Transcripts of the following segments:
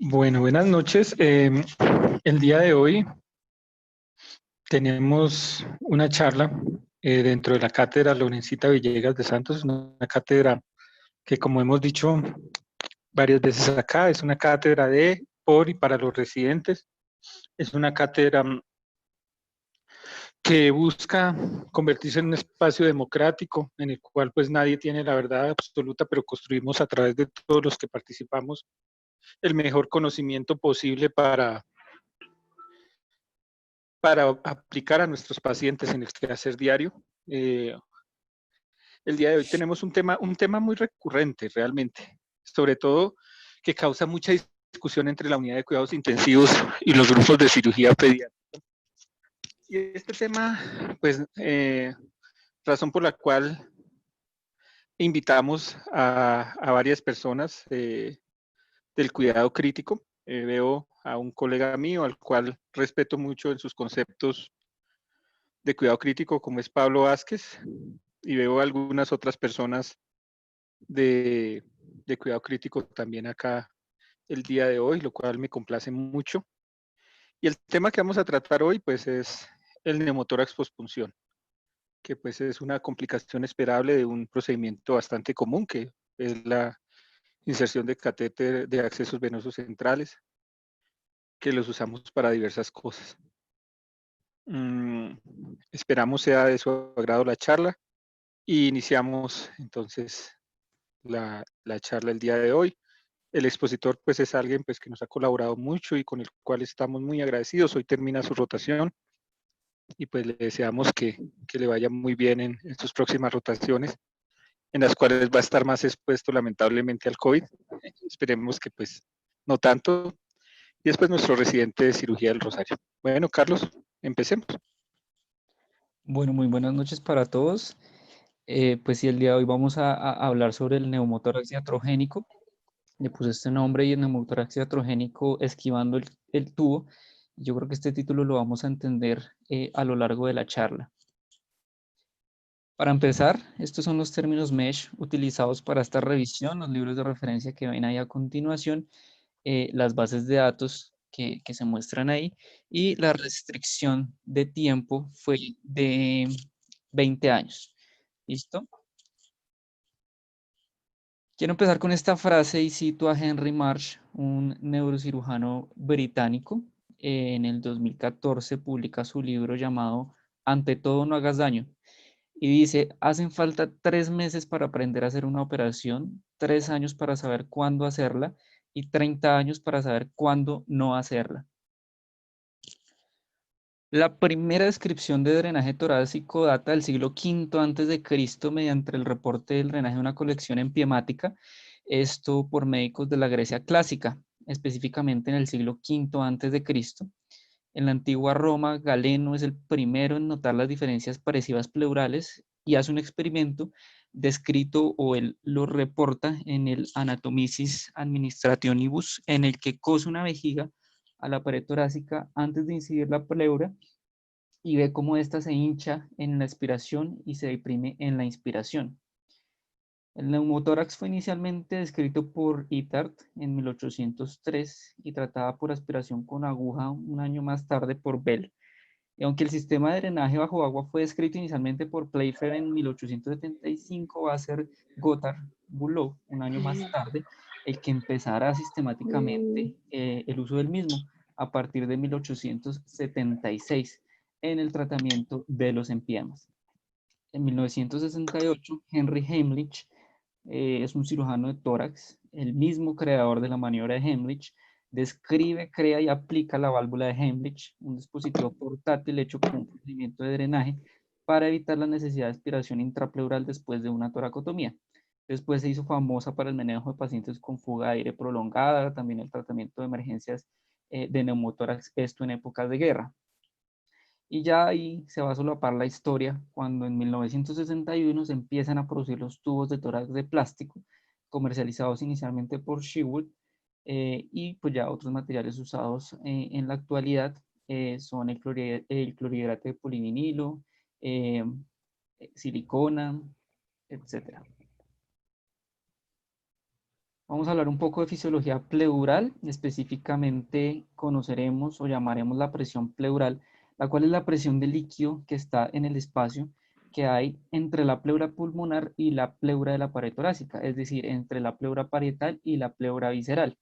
Bueno, buenas noches. El día de hoy tenemos una charla dentro de la cátedra Lorencita Villegas de Santos, una cátedra que, como hemos dicho varias veces acá, es una cátedra de, por y para los residentes. Es una cátedra que busca convertirse en un espacio democrático en el cual pues nadie tiene la verdad absoluta, pero construimos a través de todos los que participamos el mejor conocimiento posible para aplicar a nuestros pacientes en el quehacer diario. Eh, el día de hoy tenemos un tema muy recurrente realmente, sobre todo que causa mucha discusión entre la unidad de cuidados intensivos y los grupos de cirugía pediátrica. Y este tema, pues, razón por la cual invitamos a varias personas del cuidado crítico. Veo a un colega mío al cual respeto mucho en sus conceptos de cuidado crítico, como es Pablo Vázquez, y veo algunas otras personas de, de cuidado crítico también acá el día de hoy, lo cual me complace mucho. Y el tema que vamos a tratar hoy, pues, es el neumotórax pospunción, que pues es una complicación esperable de un procedimiento bastante común, que es la inserción de catéter de accesos venosos centrales, que los usamos para diversas cosas. Esperamos sea de su agrado la charla y iniciamos entonces la charla el día de hoy. El expositor pues es alguien pues que nos ha colaborado mucho y con el cual estamos muy agradecidos. Hoy termina su rotación y pues le deseamos que le vaya muy bien en sus próximas rotaciones, en las cuales va a estar más expuesto lamentablemente al COVID. Esperemos que pues no tanto. Y después nuestro residente de cirugía del Rosario. Bueno, Carlos, empecemos. Bueno, muy buenas noches para todos. Pues sí, el día de hoy vamos a hablar sobre el neumotórax iatrogénico. Le puse este nombre y el neumotórax iatrogénico esquivando el tubo. Yo creo que este título lo vamos a entender a lo largo de la charla. Para empezar, estos son los términos MESH utilizados para esta revisión, los libros de referencia que ven ahí a continuación, las bases de datos que se muestran ahí, y la restricción de tiempo fue de 20 años. ¿Listo? Quiero empezar con esta frase y cito a Henry Marsh, un neurocirujano británico. En el 2014 publica su libro llamado Ante todo no hagas daño. Y dice, hacen falta 3 meses para aprender a hacer una operación, 3 años para saber cuándo hacerla y 30 años para saber cuándo no hacerla. La primera descripción de drenaje torácico data del siglo V antes de Cristo mediante el reporte del drenaje de una colección empiemática, esto por médicos de la Grecia clásica, específicamente en el siglo V antes de Cristo. En la antigua Roma, Galeno es el primero en notar las diferencias paresivas pleurales y hace un experimento descrito o él lo reporta en el Anatomicis Administrationibus, en el que cose una vejiga a la pared torácica antes de incidir la pleura y ve cómo ésta se hincha en la expiración y se deprime en la inspiración. El neumotórax fue inicialmente descrito por Itard en 1803 y trataba por aspiración con aguja un año más tarde por Bell. Y aunque el sistema de drenaje bajo agua fue descrito inicialmente por Playfair en 1875, va a ser Gotthard Bullough un año más tarde el que empezará sistemáticamente el uso del mismo a partir de 1876 en el tratamiento de los empiemas. En 1968, Henry Heimlich es un cirujano de tórax, el mismo creador de la maniobra de Heimlich, describe, crea y aplica la válvula de Heimlich, un dispositivo portátil hecho con un procedimiento de drenaje para evitar la necesidad de aspiración intrapleural después de una toracotomía. Después se hizo famosa para el manejo de pacientes con fuga de aire prolongada, también el tratamiento de emergencias de neumotórax, esto en épocas de guerra. Y ya ahí se va a solapar la historia cuando en 1961 se empiezan a producir los tubos de tórax de plástico, comercializados inicialmente por Shearwood, y pues ya otros materiales usados en la actualidad son el clorhidrato de polivinilo, eh, silicona, etc. Vamos a hablar un poco de fisiología pleural, específicamente conoceremos o llamaremos la presión pleural, la cual es la presión de líquido que está en el espacio que hay entre la pleura pulmonar y la pleura de la pared torácica, es decir, entre la pleura parietal y la pleura visceral.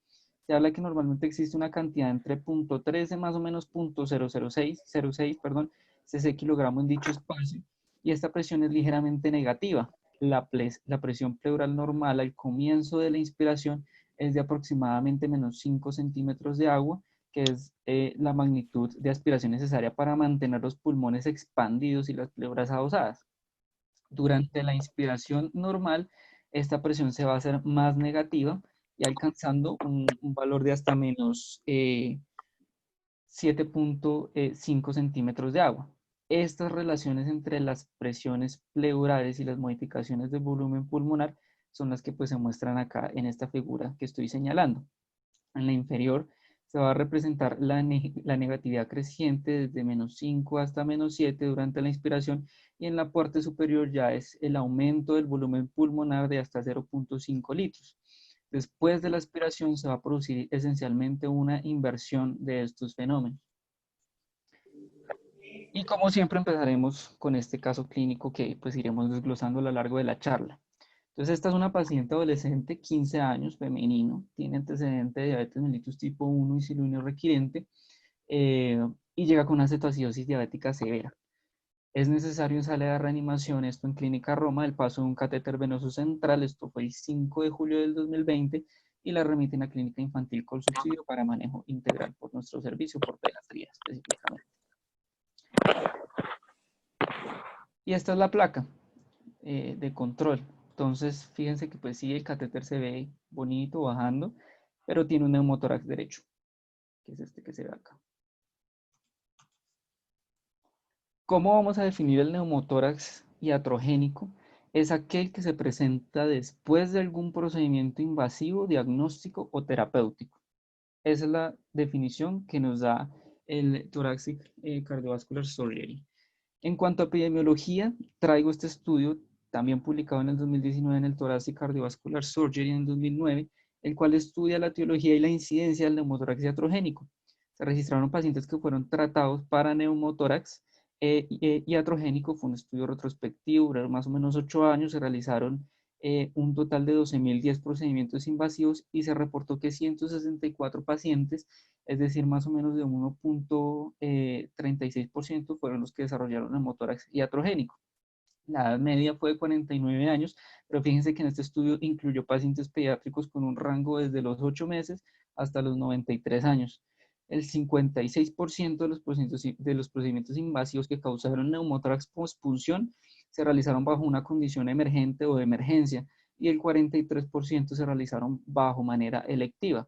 Se habla que normalmente existe una cantidad entre 0.13 más o menos 0.006, perdón, cc kilogramo en dicho espacio, y esta presión es ligeramente negativa. La presión pleural normal al comienzo de la inspiración es de aproximadamente menos 5 centímetros de agua, que es la magnitud de aspiración necesaria para mantener los pulmones expandidos y las pleuras adosadas. Durante la inspiración normal, esta presión se va a hacer más negativa y alcanzando un valor de hasta menos 7.5 centímetros de agua. Estas relaciones entre las presiones pleurales y las modificaciones del volumen pulmonar son las que pues se muestran acá en esta figura que estoy señalando. En la inferior se va a representar la negatividad creciente desde menos 5 hasta menos 7 durante la inspiración, y en la parte superior ya es el aumento del volumen pulmonar de hasta 0.5 litros. Después de la aspiración se va a producir esencialmente una inversión de estos fenómenos. Y como siempre empezaremos con este caso clínico que pues iremos desglosando a lo largo de la charla. Entonces esta es una paciente adolescente, 15 años, femenino, tiene antecedente de diabetes mellitus tipo 1 y cilurio requirente, y llega con una cetoacidosis diabética severa. Es necesario en sala de reanimación, esto en Clínica Roma, el paso de un catéter venoso central, esto fue el 5 de julio del 2020, y la remiten a Clínica Infantil con subsidio para manejo integral por nuestro servicio, por pediatría específicamente. Y esta es la placa de control. Entonces, fíjense que pues sí, el catéter se ve bonito bajando, pero tiene un neumotórax derecho, que es este que se ve acá. ¿Cómo vamos a definir el neumotórax iatrogénico? Es aquel que se presenta después de algún procedimiento invasivo, diagnóstico o terapéutico. Esa es la definición que nos da el Thoracic Cardiovascular Surgery. En cuanto a epidemiología, traigo este estudio, también publicado en el 2019 en el Thoracic Cardiovascular Surgery en el 2009, el cual estudia la etiología y la incidencia del neumotórax iatrogénico. Se registraron pacientes que fueron tratados para neumotórax iatrogénico. Fue un estudio retrospectivo, duraron más o menos 8 años, se realizaron un total de 12.010 procedimientos invasivos y se reportó que 164 pacientes, es decir, más o menos de 1.36%, fueron los que desarrollaron neumotórax iatrogénico. La edad media fue de 49 años, pero fíjense que en este estudio incluyó pacientes pediátricos con un rango desde los 8 meses hasta los 93 años. El 56% de los procedimientos invasivos que causaron neumotórax postpunción se realizaron bajo una condición emergente o de emergencia, y el 43% se realizaron bajo manera electiva.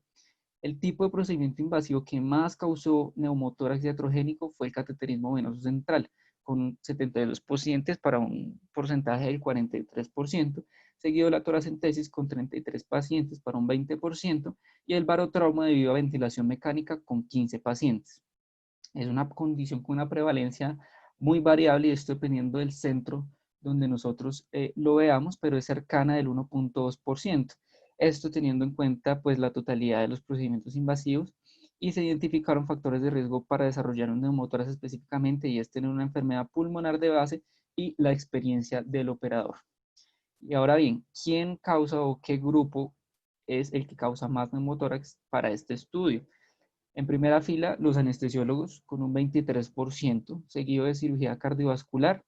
El tipo de procedimiento invasivo que más causó neumotórax iatrogénico fue el cateterismo venoso central, con 72 pacientes para un porcentaje del 43%, seguido de la toracentesis con 33 pacientes para un 20%, y el barotrauma debido a ventilación mecánica con 15 pacientes. Es una condición con una prevalencia muy variable, y esto dependiendo del centro donde nosotros lo veamos, pero es cercana del 1.2%. Esto teniendo en cuenta pues la totalidad de los procedimientos invasivos, y se identificaron factores de riesgo para desarrollar un neumotórax específicamente, y es tener una enfermedad pulmonar de base y la experiencia del operador. Y ahora bien, ¿quién causa o qué grupo es el que causa más neumotórax para este estudio? En primera fila, los anestesiólogos con un 23%, seguido de cirugía cardiovascular.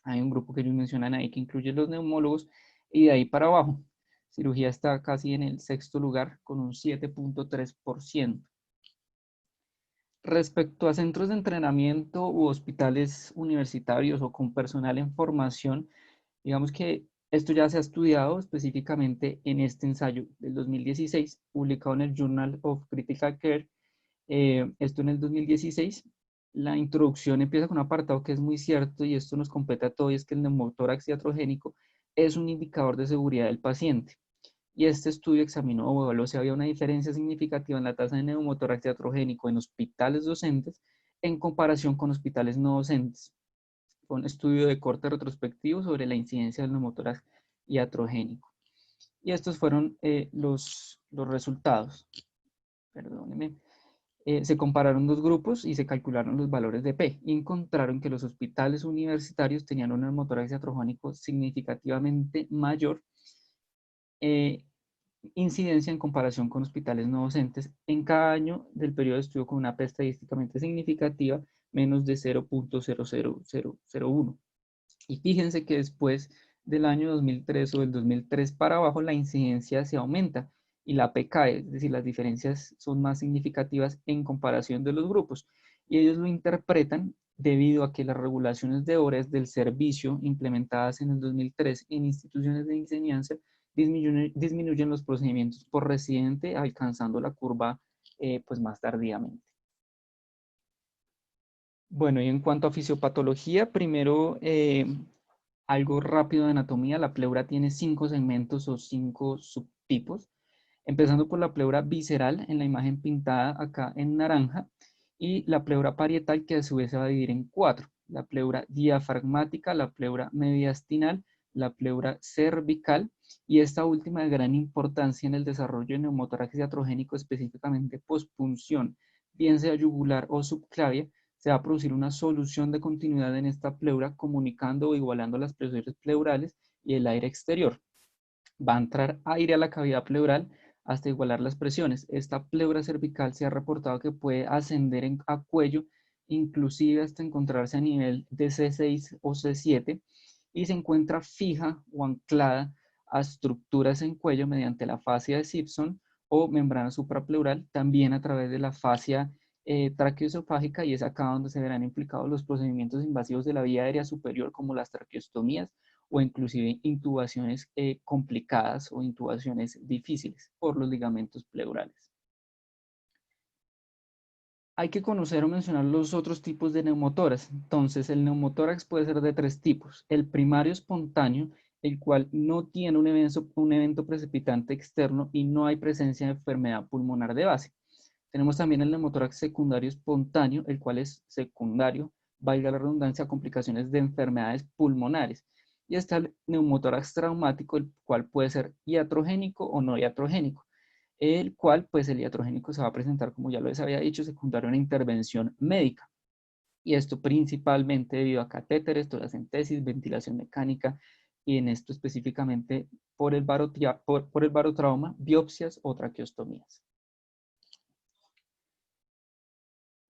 Hay un grupo que ellos mencionan ahí que incluye los neumólogos, y de ahí para abajo, cirugía está casi en el sexto lugar con un 7.3%. Respecto a centros de entrenamiento u hospitales universitarios o con personal en formación, digamos que esto ya se ha estudiado específicamente en este ensayo del 2016, publicado en el Journal of Critical Care. Esto en el 2016. La introducción empieza con un apartado que es muy cierto, y esto nos completa todo, y es que el neumotórax iatrogénico es un indicador de seguridad del paciente. Y este estudio examinó o evaluó si había una diferencia significativa en la tasa de neumotórax iatrogénico en hospitales docentes en comparación con hospitales no docentes. Fue un estudio de corte retrospectivo sobre la incidencia del neumotórax iatrogénico. Y estos fueron los resultados. Perdónenme. Se compararon dos grupos y se calcularon los valores de P y encontraron que los hospitales universitarios tenían un neumotórax diatrogénico significativamente mayor incidencia en comparación con hospitales no docentes en cada año del periodo de estudio con una P estadísticamente significativa menos de 0.00001. Y fíjense que después del año 2003 o del 2003 para abajo la incidencia se aumenta y la P cae, es decir, las diferencias son más significativas en comparación de los grupos. Y ellos lo interpretan debido a que las regulaciones de horas del servicio implementadas en el 2003 en instituciones de enseñanza disminuyen los procedimientos por residente, alcanzando la curva pues más tardíamente. Bueno, y en cuanto a fisiopatología, primero algo rápido de anatomía. La pleura tiene 5 segmentos o 5 subtipos, empezando por la pleura visceral en la imagen pintada acá en naranja y la pleura parietal que a su vez se va a dividir en 4. La pleura diafragmática, la pleura mediastinal, la pleura cervical y esta última de gran importancia en el desarrollo de neumotórax diatrogénico, específicamente pospunción, bien sea yugular o subclavia, se va a producir una solución de continuidad en esta pleura comunicando o igualando las presiones pleurales y el aire exterior. Va a entrar aire a la cavidad pleural hasta igualar las presiones. Esta pleura cervical se ha reportado que puede ascender a cuello, inclusive hasta encontrarse a nivel de C6 o C7 y se encuentra fija o anclada a estructuras en cuello mediante la fascia de Simpson o membrana suprapleural, también a través de la fascia traqueoesofágica, y es acá donde se verán implicados los procedimientos invasivos de la vía aérea superior como las traqueostomías o inclusive intubaciones complicadas o intubaciones difíciles por los ligamentos pleurales. Hay que conocer o mencionar los otros tipos de neumotórax. Entonces, el neumotórax puede ser de 3 tipos. El primario espontáneo, el cual no tiene un evento precipitante externo y no hay presencia de enfermedad pulmonar de base. Tenemos también el neumotórax secundario espontáneo, el cual es secundario, valga la redundancia, a complicaciones de enfermedades pulmonares. Y está el neumotórax traumático, el cual puede ser iatrogénico o no iatrogénico, el cual, pues el iatrogénico se va a presentar, como ya les había dicho, secundario a una intervención médica. Y esto principalmente debido a catéteres, toracentesis, ventilación mecánica, y en esto específicamente por el barotrauma, biopsias o traqueostomías.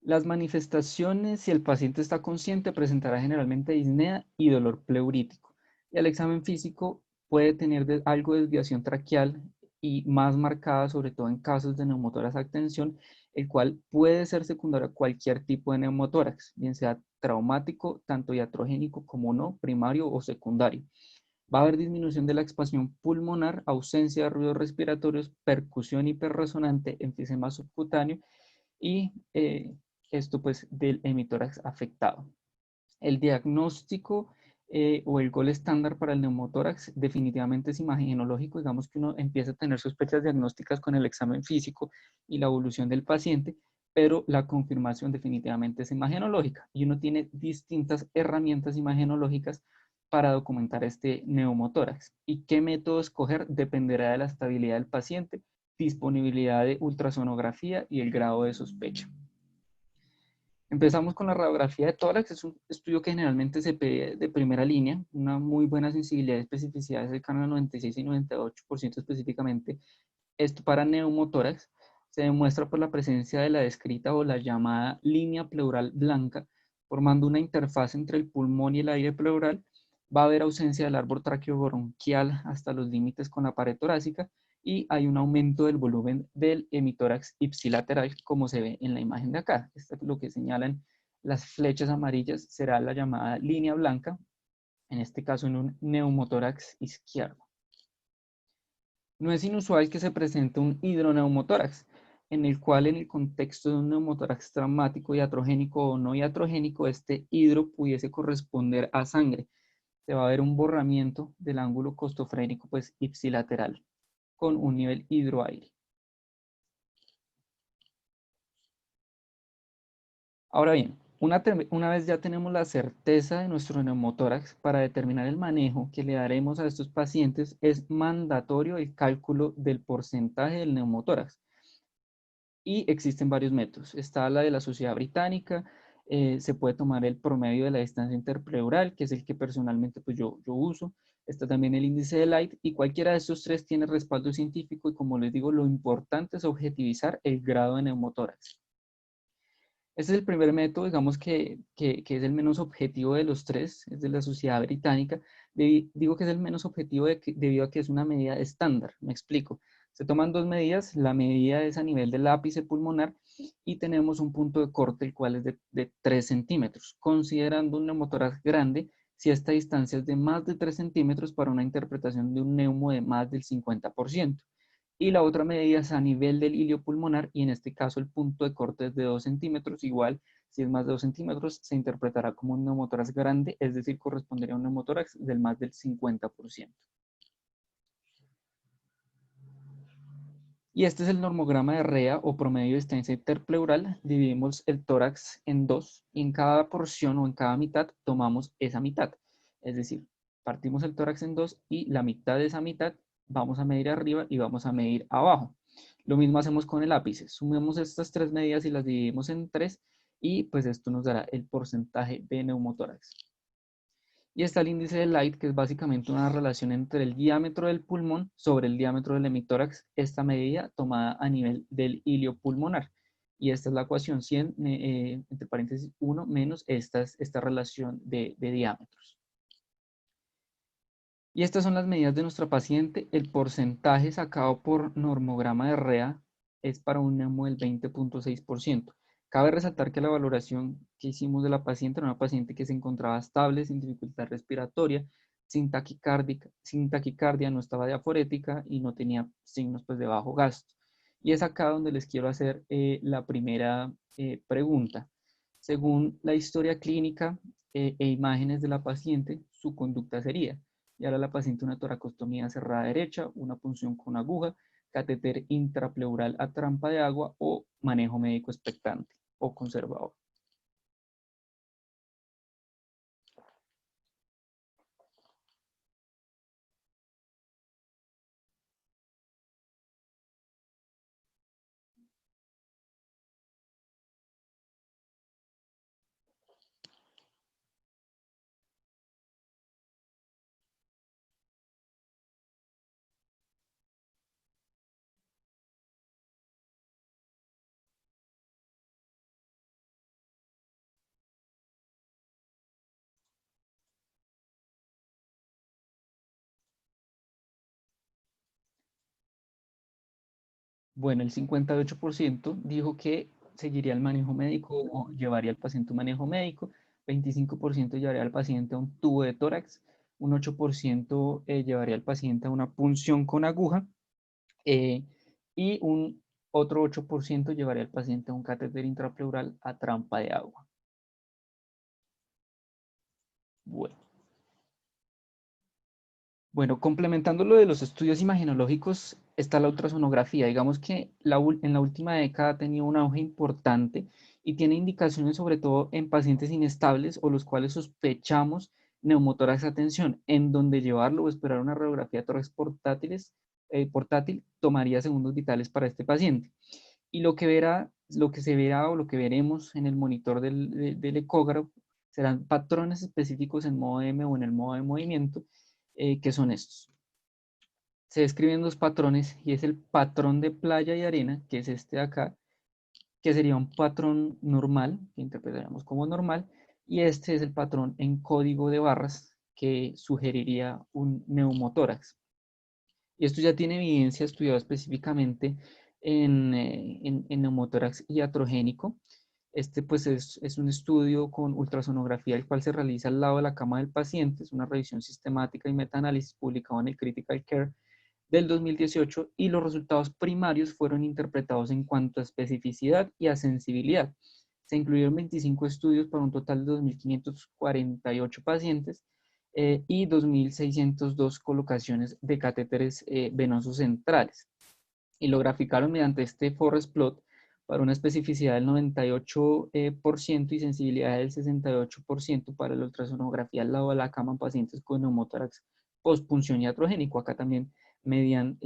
Las manifestaciones, si el paciente está consciente, presentará generalmente disnea y dolor pleurítico. Y el examen físico puede tener algo de desviación traqueal y más marcada, sobre todo en casos de neumotórax a tensión, el cual puede ser secundario a cualquier tipo de neumotórax, bien sea traumático, tanto iatrogénico como no, primario o secundario. Va a haber disminución de la expansión pulmonar, ausencia de ruidos respiratorios, percusión hiperresonante, enfisema subcutáneo y esto pues del hemitórax afectado. El diagnóstico o el gol estándar para el neumotórax definitivamente es imagenológico. Digamos que uno empieza a tener sospechas diagnósticas con el examen físico y la evolución del paciente, pero la confirmación definitivamente es imagenológica y uno tiene distintas herramientas imagenológicas para documentar este neumotórax. ¿Y qué método escoger? Dependerá de la estabilidad del paciente, disponibilidad de ultrasonografía y el grado de sospecha. Empezamos con la radiografía de tórax. Es un estudio que generalmente se pide de primera línea, una muy buena sensibilidad y especificidad cercana al 96 y 98% específicamente. Esto para neumotórax se demuestra por la presencia de la descrita o la llamada línea pleural blanca, formando una interfaz entre el pulmón y el aire pleural. Va a haber ausencia del árbol traqueobronquial hasta los límites con la pared torácica y hay un aumento del volumen del hemitórax ipsilateral, como se ve en la imagen de acá. Esto es lo que señalan las flechas amarillas, será la llamada línea blanca, en este caso en un neumotórax izquierdo. No es inusual que se presente un hidroneumotórax, en el cual en el contexto de un neumotórax traumático iatrogénico o no iatrogénico, este hidro pudiese corresponder a sangre. Se va a ver un borramiento del ángulo costofrénico pues ipsilateral con un nivel hidroaire. Ahora bien, Una vez ya tenemos la certeza de nuestro neumotórax, para determinar el manejo que le daremos a estos pacientes es mandatorio el cálculo del porcentaje del neumotórax. Y existen varios métodos. Está la de la Sociedad Británica, se puede tomar el promedio de la distancia interpleural, que es el que personalmente pues yo uso. Está también el índice de Light, y cualquiera de estos tres tiene respaldo científico, y como les digo, lo importante es objetivizar el grado de neumotórax. Este es el primer método, digamos que es el menos objetivo de los tres, es de la Sociedad Británica. Digo que es el menos objetivo debido a que es una medida estándar, me explico. Se toman dos medidas, la medida es a nivel del ápice pulmonar y tenemos un punto de corte, el cual es de 3 centímetros. Considerando un neumotórax grande, si esta distancia es de más de 3 centímetros para una interpretación de un neumo de más del 50%. Y la otra medida es a nivel del hilio pulmonar, y en este caso el punto de corte es de 2 centímetros. Igual, si es más de 2 centímetros, se interpretará como un neumotórax grande, es decir, correspondería a un neumotórax del más del 50%. Y este es el normograma de REA, o promedio de distancia interpleural. Dividimos el tórax en dos, y en cada porción o en cada mitad tomamos esa mitad. Es decir, partimos el tórax en dos, y la mitad de esa mitad vamos a medir arriba y vamos a medir abajo. Lo mismo hacemos con el ápice. Sumemos estas tres medidas y las dividimos en tres, y pues esto nos dará el porcentaje de neumotórax. Y está el índice de Light, que es básicamente una relación entre el diámetro del pulmón sobre el diámetro del hemitórax, esta medida tomada a nivel del hilio pulmonar. Y esta es la ecuación 100, entre paréntesis 1, menos esta relación de diámetros. Y estas son las medidas de nuestra paciente. El porcentaje sacado por normograma de REA es para un neumo del 20.6%. Cabe resaltar que la valoración que hicimos de la paciente era una paciente que se encontraba estable, sin dificultad respiratoria, sin taquicardia, no estaba diaforética y no tenía signos pues, de bajo gasto. Y es acá donde les quiero hacer la primera pregunta. Según la historia clínica e imágenes de la paciente, su conducta sería: y ahora la paciente una toracostomía cerrada derecha, una punción con aguja, catéter intrapleural a trampa de agua, o manejo médico expectante o conservador. Bueno, el 58% dijo que seguiría el manejo médico o llevaría al paciente un manejo médico, 25% llevaría al paciente a un tubo de tórax, un 8% llevaría al paciente a una punción con aguja, eh, y un otro 8% llevaría al paciente a un catéter intrapleural a trampa de agua. Bueno. Bueno, complementando lo de los estudios imagenológicos, está la ultrasonografía. Digamos que en la última década ha tenido un auge importante y tiene indicaciones sobre todo en pacientes inestables o los cuales sospechamos neumotórax a tensión, en donde llevarlo o esperar una radiografía de tórax portátil tomaría segundos vitales para este paciente. Y lo que se verá o lo que veremos en el monitor del ecógrafo serán patrones específicos en modo M o en el modo de movimiento, que son estos. Se describen dos patrones, y es el patrón de playa y arena, que es este de acá, que sería un patrón normal, que interpretaríamos como normal, y este es el patrón en código de barras, que sugeriría un neumotórax. Y esto ya tiene evidencia estudiada específicamente en neumotórax iatrogénico. Este pues es un estudio con ultrasonografía, el cual se realiza al lado de la cama del paciente. Es una revisión sistemática y metaanálisis publicado en el Critical Care del 2018, y los resultados primarios fueron interpretados en cuanto a especificidad y a sensibilidad. Se incluyeron 25 estudios para un total de 2.548 pacientes, y 2.602 colocaciones de catéteres venosos centrales. Y lo graficaron mediante este forest plot para una especificidad del 98% y sensibilidad del 68% para la ultrasonografía al lado de la cama en pacientes con neumotórax postpunción iatrogénico. Acá también median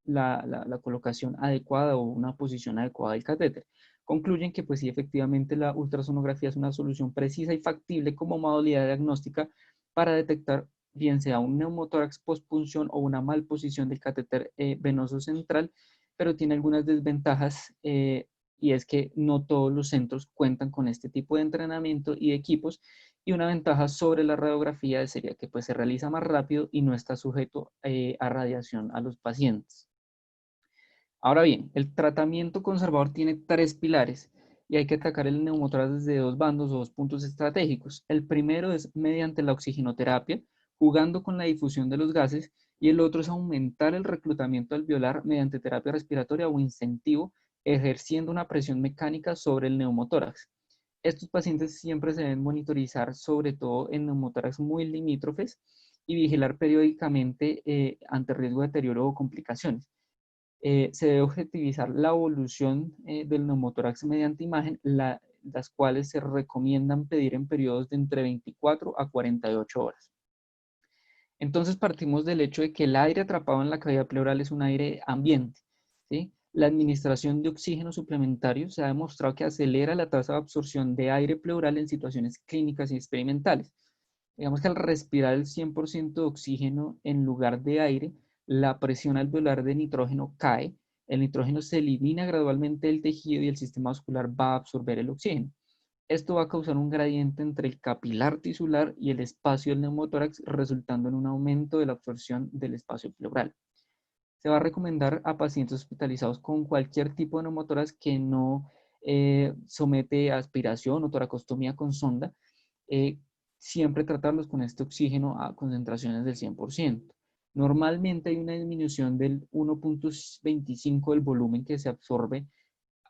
la colocación adecuada o una posición adecuada del catéter. Concluyen que pues sí, efectivamente la ultrasonografía es una solución precisa y factible como modalidad diagnóstica para detectar bien sea un neumotórax postpunción o una malposición del catéter venoso central, pero tiene algunas desventajas y es que no todos los centros cuentan con este tipo de entrenamiento y de equipos, y una ventaja sobre la radiografía sería que pues se realiza más rápido y no está sujeto a radiación a los pacientes. Ahora bien, el tratamiento conservador tiene tres pilares y hay que atacar el neumotórax desde dos bandos o dos puntos estratégicos. El primero es mediante la oxigenoterapia, jugando con la difusión de los gases, y el otro es aumentar el reclutamiento alveolar mediante terapia respiratoria o incentivo, ejerciendo una presión mecánica sobre el neumotórax. Estos pacientes siempre se deben monitorizar, sobre todo en neumotórax muy limítrofes, y vigilar periódicamente ante riesgo de deterioro o complicaciones. Se debe objetivizar la evolución del neumotórax mediante imagen, las cuales se recomiendan pedir en periodos de entre 24 a 48 horas. Entonces partimos del hecho de que el aire atrapado en la cavidad pleural es un aire ambiente, ¿sí? La administración de oxígeno suplementario se ha demostrado que acelera la tasa de absorción de aire pleural en situaciones clínicas y experimentales. Digamos que al respirar el 100% de oxígeno en lugar de aire, la presión alveolar de nitrógeno cae, el nitrógeno se elimina gradualmente del tejido y el sistema vascular va a absorber el oxígeno. Esto va a causar un gradiente entre el capilar tisular y el espacio del neumotórax, resultando en un aumento de la absorción del espacio pleural. Se va a recomendar a pacientes hospitalizados con cualquier tipo de neumotórax que no somete a aspiración o toracostomía con sonda, siempre tratarlos con este oxígeno a concentraciones del 100%. Normalmente hay una disminución del 1.25 del volumen que se absorbe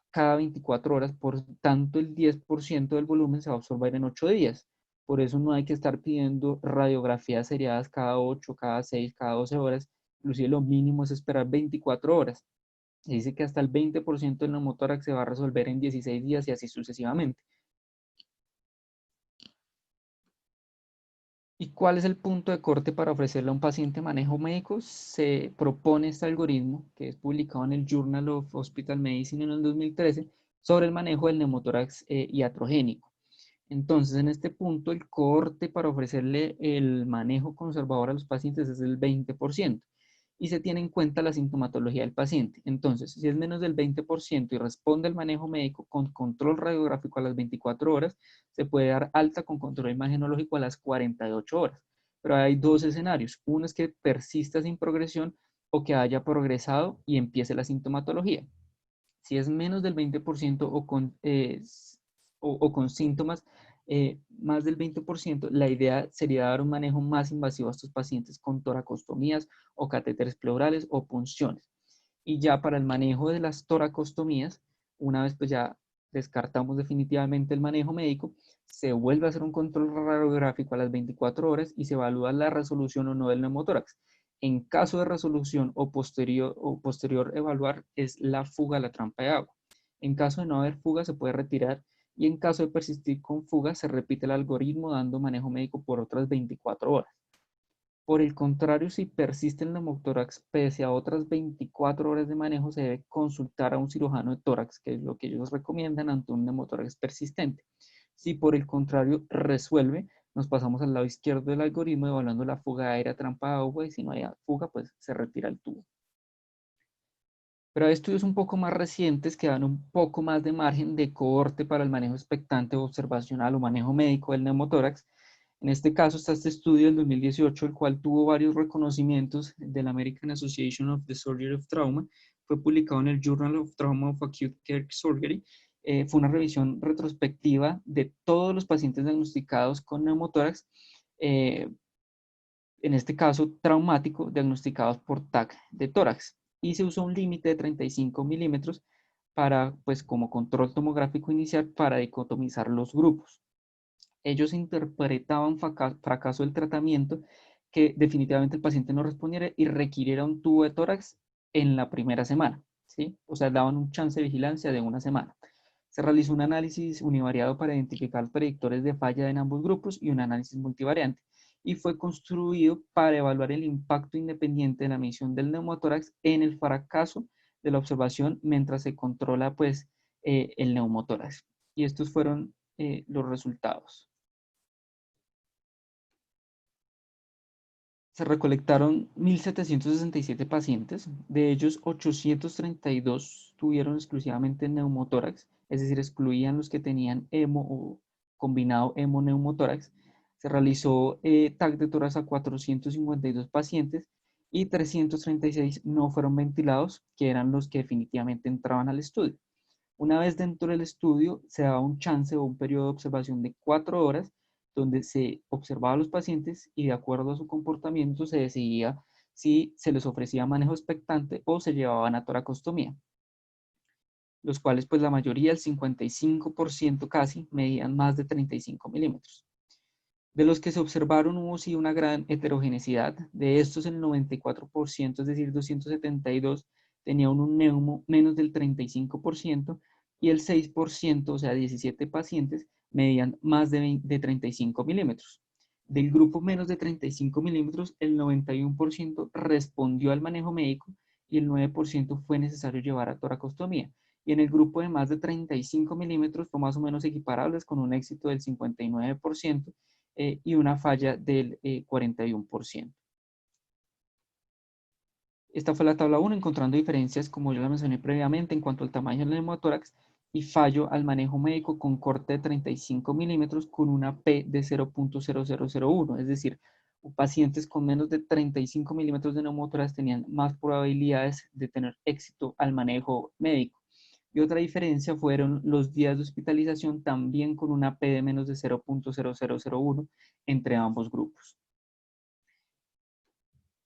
cada 24 horas, por tanto el 10% del volumen se va a absorber en 8 días. Por eso no hay que estar pidiendo radiografías seriadas cada 8, cada 6, cada 12 horas. Inclusive lo mínimo es esperar 24 horas. Se dice que hasta el 20% del neumotórax se va a resolver en 16 días y así sucesivamente. ¿Y cuál es el punto de corte para ofrecerle a un paciente manejo médico? Se propone este algoritmo, que es publicado en el Journal of Hospital Medicine en el 2013, sobre el manejo del neumotórax iatrogénico. Entonces, en este punto, el corte para ofrecerle el manejo conservador a los pacientes es el 20% y se tiene en cuenta la sintomatología del paciente. Entonces, si es menos del 20% y responde al manejo médico con control radiográfico a las 24 horas, se puede dar alta con control imagenológico a las 48 horas. Pero hay dos escenarios. Uno es que persista sin progresión o que haya progresado y empiece la sintomatología. Si es menos del 20% o con síntomas más del 20%, la idea sería dar un manejo más invasivo a estos pacientes con toracostomías o catéteres pleurales o punciones. Y ya para el manejo de las toracostomías, una vez pues ya descartamos definitivamente el manejo médico, se vuelve a hacer un control radiográfico a las 24 horas y se evalúa la resolución o no del neumotórax. En caso de resolución o posterior evaluar es la fuga a la trampa de agua. En caso de no haber fuga se puede retirar y en caso de persistir con fuga se repite el algoritmo dando manejo médico por otras 24 horas. Por el contrario, si persiste el neumotórax pese a otras 24 horas de manejo, se debe consultar a un cirujano de tórax, que es lo que ellos recomiendan ante un neumotórax persistente. Si por el contrario resuelve, nos pasamos al lado izquierdo del algoritmo evaluando la fuga aérea trampa de agua y si no hay fuga, pues se retira el tubo. Pero hay estudios un poco más recientes que dan un poco más de margen de cohorte para el manejo expectante o observacional o manejo médico del neumotórax. En este caso está este estudio del 2018, el cual tuvo varios reconocimientos de la American Association of the Surgery of Trauma. Fue publicado en el Journal of Trauma of Acute Care Surgery. Fue una revisión retrospectiva de todos los pacientes diagnosticados con neumotórax, en este caso traumático, diagnosticados por TAC de tórax. Y se usó un límite de 35 milímetros para, pues, como control tomográfico inicial para dicotomizar los grupos. Ellos interpretaban fracaso del tratamiento, que definitivamente el paciente no respondiera y requiriera un tubo de tórax en la primera semana. ¿sí? O sea, daban un chance de vigilancia de una semana. Se realizó un análisis univariado para identificar predictores de falla en ambos grupos y un análisis multivariante. Y fue construido para evaluar el impacto independiente de la medición del neumotórax en el fracaso de la observación mientras se controla, pues, el neumotórax. Y estos fueron los resultados. Se recolectaron 1.767 pacientes, de ellos 832 tuvieron exclusivamente neumotórax, es decir, excluían los que tenían hemo o combinado hemo-neumotórax. Se realizó TAC de tórax a 452 pacientes y 336 no fueron ventilados, que eran los que definitivamente entraban al estudio. Una vez dentro del estudio, se daba un chance o un periodo de observación de 4 horas, donde se observaba a los pacientes y de acuerdo a su comportamiento se decidía si se les ofrecía manejo expectante o se llevaban a toracostomía, los cuales pues la mayoría, el 55% casi, medían más de 35 milímetros. De los que se observaron hubo sí una gran heterogeneidad. De estos el 94%, es decir, 272, tenía un neumo menos del 35% y el 6%, o sea, 17 pacientes, medían más de 35 milímetros. Del grupo menos de 35 milímetros, el 91% respondió al manejo médico y el 9% fue necesario llevar a toracostomía. Y en el grupo de más de 35 milímetros fue más o menos equiparables con un éxito del 59% y una falla del 41%. Esta fue la tabla 1, encontrando diferencias, como yo la mencioné previamente, en cuanto al tamaño del neumotórax y fallo al manejo médico con corte de 35 milímetros con una P de 0.0001, es decir, pacientes con menos de 35 milímetros de neumotórax tenían más probabilidades de tener éxito al manejo médico. Y otra diferencia fueron los días de hospitalización, también con una P de menos de 0.0001 entre ambos grupos.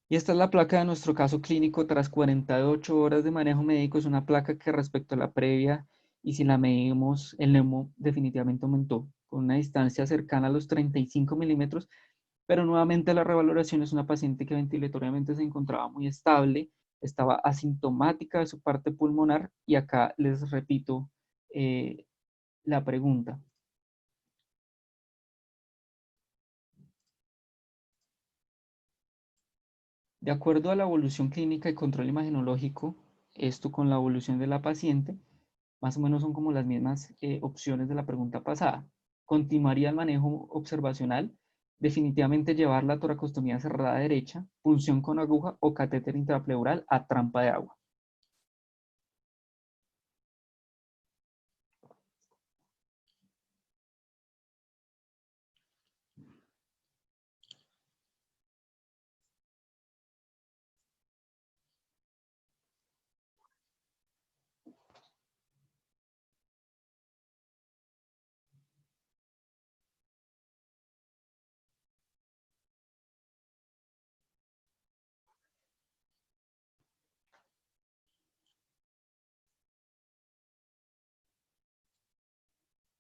Y esta es la placa de nuestro caso clínico tras 48 horas de manejo médico. Es una placa que respecto a la previa, y si la medimos, el neumo definitivamente aumentó con una distancia cercana a los 35 milímetros, pero nuevamente la revaloración es una paciente que ventilatoriamente se encontraba muy estable, estaba asintomática de su parte pulmonar, y acá les repito la pregunta. De acuerdo a la evolución clínica y control imagenológico, esto con la evolución de la paciente, más o menos son como las mismas opciones de la pregunta pasada. Continuaría el manejo observacional, definitivamente llevar la toracostomía cerrada derecha, punción con aguja o catéter intrapleural a trampa de agua.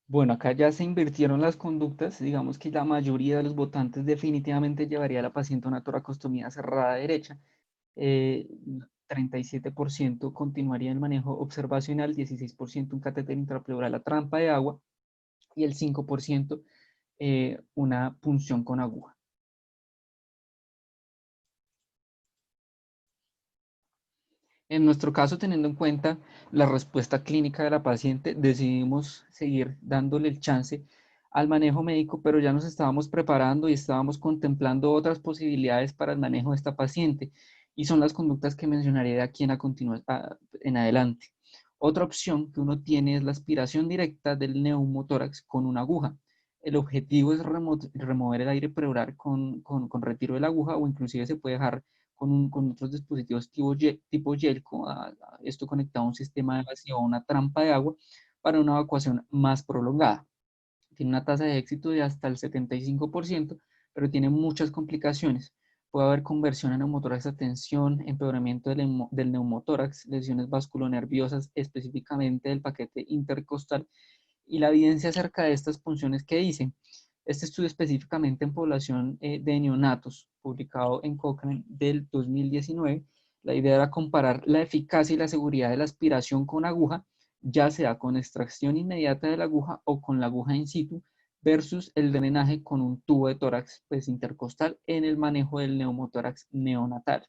Bueno, acá ya se invirtieron las conductas. Digamos que la mayoría de los votantes definitivamente llevaría a la paciente a una toracostomía cerrada derecha. 37% continuaría el manejo observacional, 16% un catéter intrapleural a trampa de agua y el 5% una punción con aguja. En nuestro caso, teniendo en cuenta la respuesta clínica de la paciente, decidimos seguir dándole el chance al manejo médico, pero ya nos estábamos preparando y estábamos contemplando otras posibilidades para el manejo de esta paciente, y son las conductas que mencionaré de aquí en adelante. Otra opción que uno tiene es la aspiración directa del neumotórax con una aguja. El objetivo es remover el aire pleural con retiro de la aguja, o inclusive se puede dejar con otros dispositivos tipo Yelco, esto conectado a un sistema de vacío o una trampa de agua para una evacuación más prolongada. Tiene una tasa de éxito de hasta el 75%, pero tiene muchas complicaciones. Puede haber conversión a neumotórax a tensión, empeoramiento del neumotórax, lesiones vasculonerviosas, específicamente del paquete intercostal, y la evidencia acerca de estas funciones que dicen. Este estudio específicamente en población de neonatos, publicado en Cochrane del 2019, La idea era comparar la eficacia y la seguridad de la aspiración con aguja, ya sea con extracción inmediata de la aguja o con la aguja in situ, versus el drenaje con un tubo de tórax pues, intercostal en el manejo del neumotórax neonatal.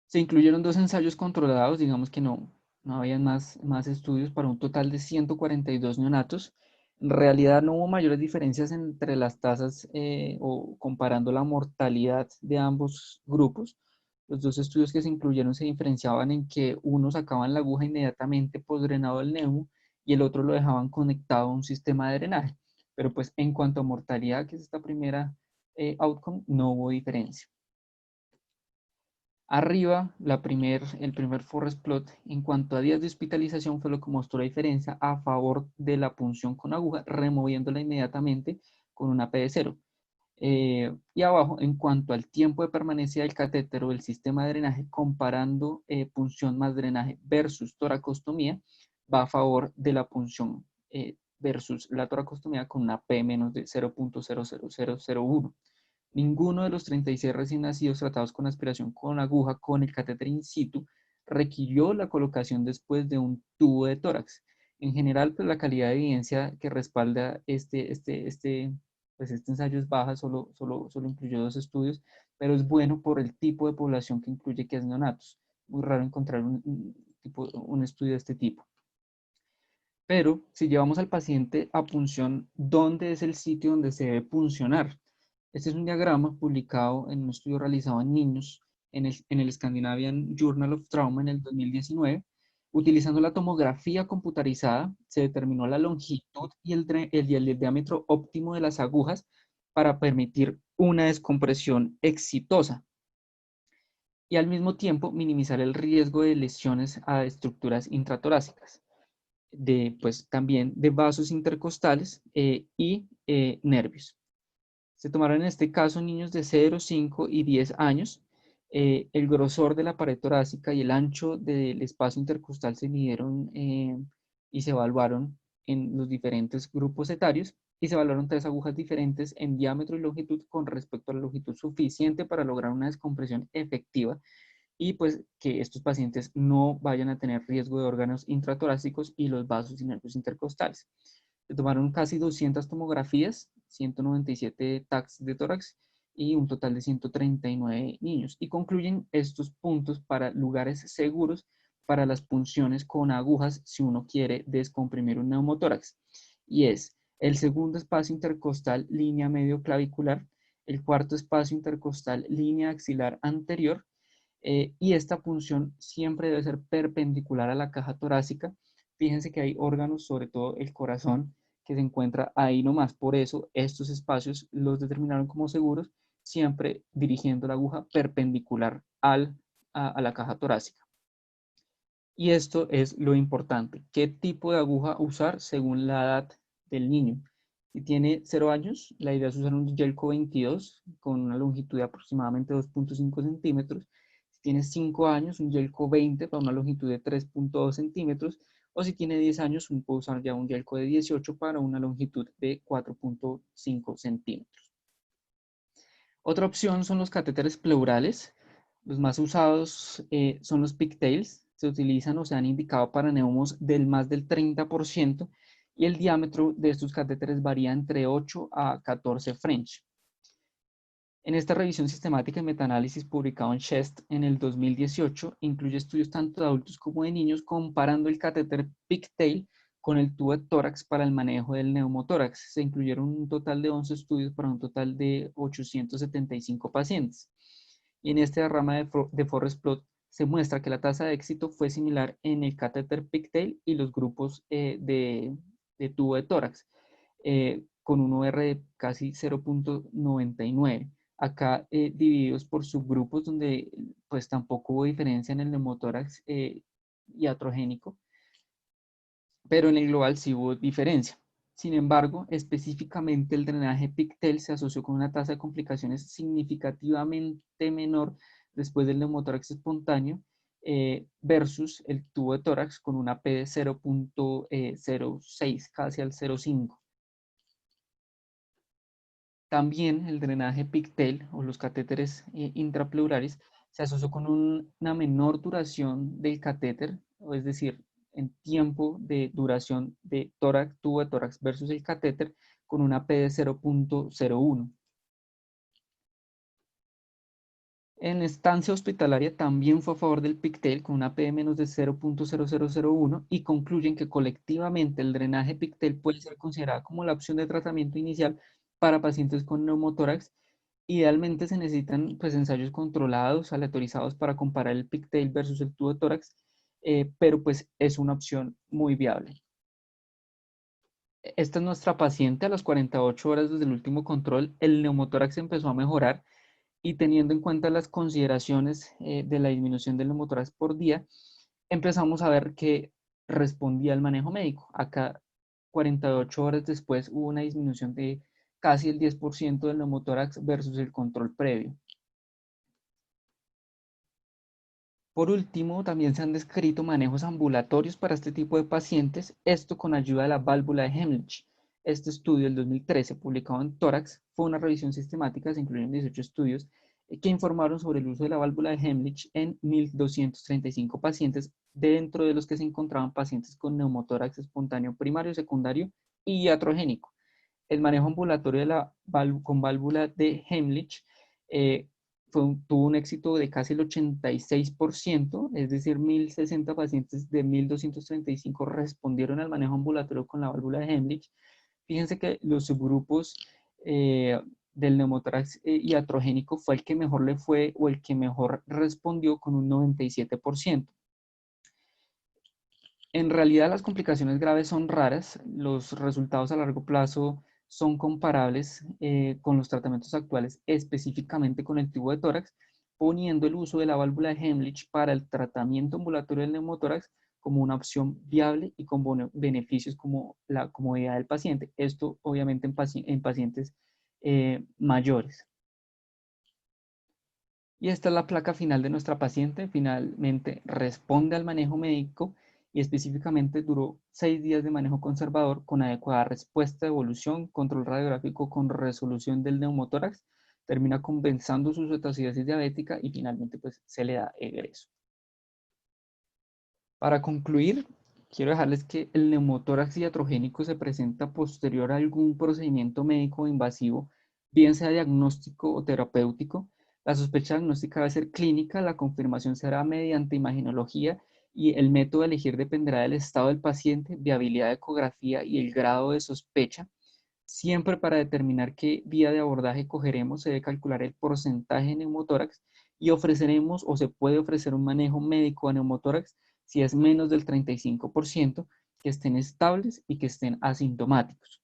Se incluyeron 2 ensayos controlados, digamos que no había más estudios para un total de 142 neonatos. En realidad no hubo mayores diferencias entre las tasas o comparando la mortalidad de ambos grupos. Los 2 estudios que se incluyeron se diferenciaban en que uno sacaban la aguja inmediatamente posdrenado el neumo y el otro lo dejaban conectado a un sistema de drenaje. Pero pues en cuanto a mortalidad, que es esta primera outcome, no hubo diferencia. Arriba, el primer forest plot, en cuanto a días de hospitalización, fue lo que mostró la diferencia a favor de la punción con aguja, removiéndola inmediatamente con una P de 0. Y abajo, en cuanto al tiempo de permanencia del catéter o del sistema de drenaje, comparando punción más drenaje versus toracostomía, va a favor de la punción versus la toracostomía con una P menos de 0.00001. Ninguno de los 36 recién nacidos tratados con aspiración con aguja con el catéter in situ requirió la colocación después de un tubo de tórax. En general, pues la calidad de evidencia que respalda pues este ensayo es baja, solo incluyó 2 estudios, pero es bueno por el tipo de población que incluye, que es neonatos. Muy raro encontrar un estudio de este tipo. Pero si llevamos al paciente a punción, ¿dónde es el sitio donde se debe puncionar? Este es un diagrama publicado en un estudio realizado en niños en el Scandinavian Journal of Trauma en el 2019. Utilizando la tomografía computarizada, se determinó la longitud y el diámetro óptimo de las agujas para permitir una descompresión exitosa y al mismo tiempo minimizar el riesgo de lesiones a estructuras intratorácicas, pues también de vasos intercostales y nervios. Se tomaron en este caso niños de 0, 5 y 10 años. El grosor de la pared torácica y el ancho del espacio intercostal se midieron y se evaluaron en los diferentes grupos etarios y se evaluaron 3 agujas diferentes en diámetro y longitud con respecto a la longitud suficiente para lograr una descompresión efectiva y pues que estos pacientes no vayan a tener riesgo de órganos intratorácicos y los vasos y nervios intercostales. Se tomaron casi 200 tomografías, 197 TACs de tórax y un total de 139 niños. Y concluyen estos puntos para lugares seguros para las punciones con agujas si uno quiere descomprimir un neumotórax. Y es el segundo espacio intercostal, línea medio clavicular, el cuarto espacio intercostal, línea axilar anterior, y esta punción siempre debe ser perpendicular a la caja torácica. Fíjense que hay órganos, sobre todo el corazón, que se encuentra ahí nomás. Por eso estos espacios los determinaron como seguros, siempre dirigiendo la aguja perpendicular a la caja torácica. Y esto es lo importante. ¿Qué tipo de aguja usar según la edad del niño? Si tiene 0 años, la idea es usar un Yelco 22 con una longitud de aproximadamente 2.5 centímetros. Si tiene 5 años, un Yelco 20 para una longitud de 3.2 centímetros. O si tiene 10 años, puede usar ya un Yelco de 18 para una longitud de 4.5 centímetros. Otra opción son los catéteres pleurales. Los más usados son los pigtails. Se utilizan o se han indicado para neumos del más del 30% y el diámetro de estos catéteres varía entre 8 a 14 French. En esta revisión sistemática y metaanálisis publicado en Chest en el 2018, incluye estudios tanto de adultos como de niños comparando el catéter pigtail con el tubo de tórax para el manejo del neumotórax. Se incluyeron un total de 11 estudios para un total de 875 pacientes. Y en esta rama de Forest Plot se muestra que la tasa de éxito fue similar en el catéter pigtail y los grupos de tubo de tórax, con un OR de casi 0.99. Acá divididos por subgrupos donde pues tampoco hubo diferencia en el neumotórax iatrogénico, pero en el global sí hubo diferencia. Sin embargo, específicamente el drenaje pigtail se asoció con una tasa de complicaciones significativamente menor después del neumotórax espontáneo versus el tubo de tórax con una P de 0.06, casi al 0.5. También el drenaje pigtail o los catéteres intrapleurares se asoció con una menor duración del catéter, o es decir, en tiempo de duración de tórax, tubo de tórax versus el catéter, con una P de 0.01. En estancia hospitalaria también fue a favor del Pictel con una P de menos de 0.0001 y concluyen que colectivamente el drenaje Pictel puede ser considerado como la opción de tratamiento inicial para pacientes con neumotórax. Idealmente se necesitan pues ensayos controlados, aleatorizados para comparar el Pictel versus el tubo de tórax, pero pues es una opción muy viable. Esta es nuestra paciente a las 48 horas desde el último control. El neumotórax empezó a mejorar y teniendo en cuenta las consideraciones de la disminución del neumotórax por día, empezamos a ver que respondía al manejo médico. Acá, 48 horas después, hubo una disminución de casi el 10% del neumotórax versus el control previo. Por último, también se han descrito manejos ambulatorios para este tipo de pacientes, esto con ayuda de la válvula de Hemlich. Este estudio del 2013, publicado en Tórax, fue una revisión sistemática, se incluyeron 18 estudios que informaron sobre el uso de la válvula de Hemlich en 1.235 pacientes, dentro de los que se encontraban pacientes con neumotórax espontáneo primario, secundario y iatrogénico. El manejo ambulatorio de con válvula de Hemlich tuvo un éxito de casi el 86%, es decir, 1.060 pacientes de 1.235 respondieron al manejo ambulatorio con la válvula de Hemlich. Fíjense que los subgrupos del neumotórax iatrogénico fue el que mejor le fue o el que mejor respondió con un 97%. En realidad las complicaciones graves son raras, los resultados a largo plazo son comparables con los tratamientos actuales, específicamente con el tubo de tórax, poniendo el uso de la válvula de Hemlich para el tratamiento ambulatorio del neumotórax como una opción viable y con beneficios como la comodidad del paciente. Esto obviamente en pacientes mayores. Y esta es la placa final de nuestra paciente. Finalmente responde al manejo médico y específicamente duró 6 días de manejo conservador con adecuada respuesta de evolución, control radiográfico con resolución del neumotórax, termina compensando su cetoacidosis diabética y finalmente pues se le da egreso. Para concluir, quiero dejarles que el neumotórax iatrogénico se presenta posterior a algún procedimiento médico invasivo, bien sea diagnóstico o terapéutico. La sospecha diagnóstica debe ser clínica, la confirmación será mediante imagenología y el método a elegir dependerá del estado del paciente, viabilidad de ecografía y el grado de sospecha. Siempre para determinar qué vía de abordaje cogeremos se debe calcular el porcentaje de neumotórax y ofreceremos o se puede ofrecer un manejo médico a neumotórax si es menos del 35%, que estén estables y que estén asintomáticos.